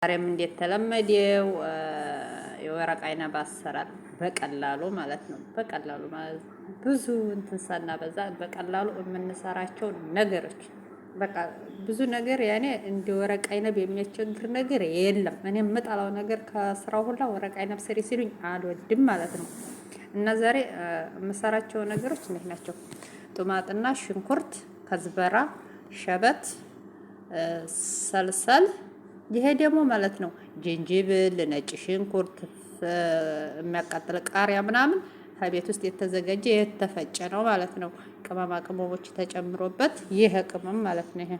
ዛሬም እንዴት ተለመደው የወረቅ አይነብ አሰራር በቀላሉ ማለት ነው። በቀላሉ ማለት ብዙ እንትን ሳናበዛ በቀላሉ የምንሰራቸው ነገሮች በቃ ብዙ ነገር ያኔ እንደ ወረቅ አይነብ የሚያስቸግር ነገር የለም። እኔ የምጠላው ነገር ከስራው ሁላ ወረቅ አይነብ ስሪ ሲሉኝ አልወድም ማለት ነው። እና ዛሬ የምሰራቸው ነገሮች እንዴት ናቸው? ጡማጥና ሽንኩርት፣ ከዝበራ፣ ሸበት፣ ሰልሰል ይሄ ደግሞ ማለት ነው ጅንጅብል፣ ነጭ ሽንኩርት፣ የሚያቃጥል ቃሪያ ምናምን ከቤት ውስጥ የተዘጋጀ የተፈጨ ነው ማለት ነው። ቅመማ ቅመሞች ተጨምሮበት ይሄ ቅመም ማለት ነው። ይሄ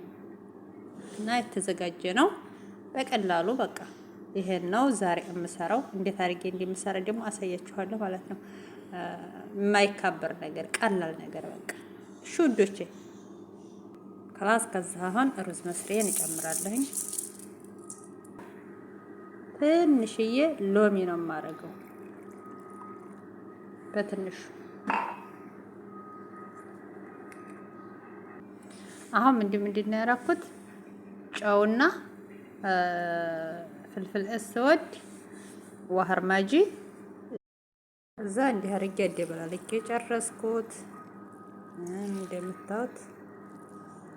እና የተዘጋጀ ነው በቀላሉ በቃ ይሄን ነው ዛሬ የምሰራው። እንዴት አድርጌ እንደምሰራ ደግሞ አሳያችኋለሁ ማለት ነው። የማይካበር ነገር ቀላል ነገር በቃ እሺ ውዶቼ። ከላስ ከዛ አሁን ሩዝ መስሪዬን እጨምራለሁኝ። ትንሽዬ ሎሚ ነው የማደርገው በትንሹ። አሁን ምንድን ነው ያደረኩት? ጨውና ፍልፍል እስወድ ዋህር ማጂ እዛ እንዲህ አድርጌ አደበላልቄ ጨረስኩት። እንደምታዩት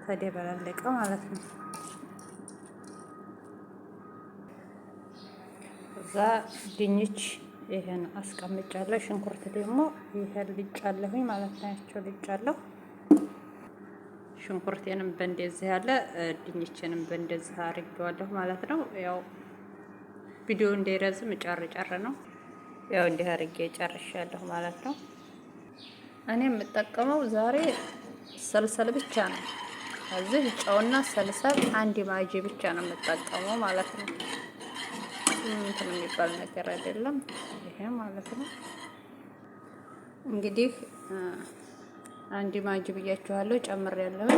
ተደበላለቀ ማለት ነው። እዛ ድንች ይሄን አስቀምጫለሁ። ሽንኩርት ደግሞ ይሄን ልጫለሁኝ ማለት ነው። ልጫለሁ ሽንኩርቴንም በእንደዚህ ያለ ድንችንም በእንደዚህ አድርጌዋለሁ ማለት ነው። ያው ቪዲዮ እንዳይረዝም ጨር ነው። ያው እንዲህ አድርጌ ጨርሻለሁ ማለት ነው። እኔ የምጠቀመው ዛሬ ሰልሰል ብቻ ነው። እዚህ ጨውና ሰልሰል አንድ ማጂ ብቻ ነው የምጠቀመው ማለት ነው። እንትን የሚባል ነገር አይደለም ይሄ ማለት ነው። እንግዲህ አንድ ማጂ ብያችኋለሁ ጨምሬያለሁ።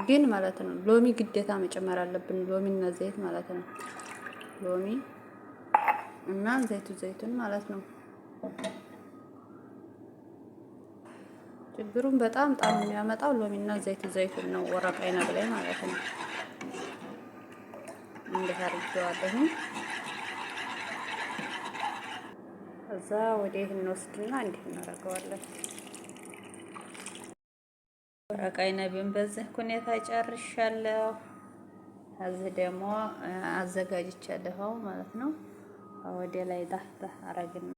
ግን ማለት ነው ሎሚ ግዴታ መጨመር አለብን። ሎሚና ዘይት ማለት ነው። ሎሚ እና ዘይቱን ማለት ነው። ችግሩን በጣም የሚያመጣው ሎሚና ዘይቱን ነው። ወረቅ አይነብ ላይ ማለት ነው። እንዴት አድርጌዋለሁ። እዛ ወዲህ እንወስድና እንዲህ እናደርገዋለን። ወረቅ አይነብን በዚህ ሁኔታ ጨርሻለሁ። እዚህ ደግሞ አዘጋጅቻለሁ ማለት ነው። ወደ ላይ ዳህታ አረግና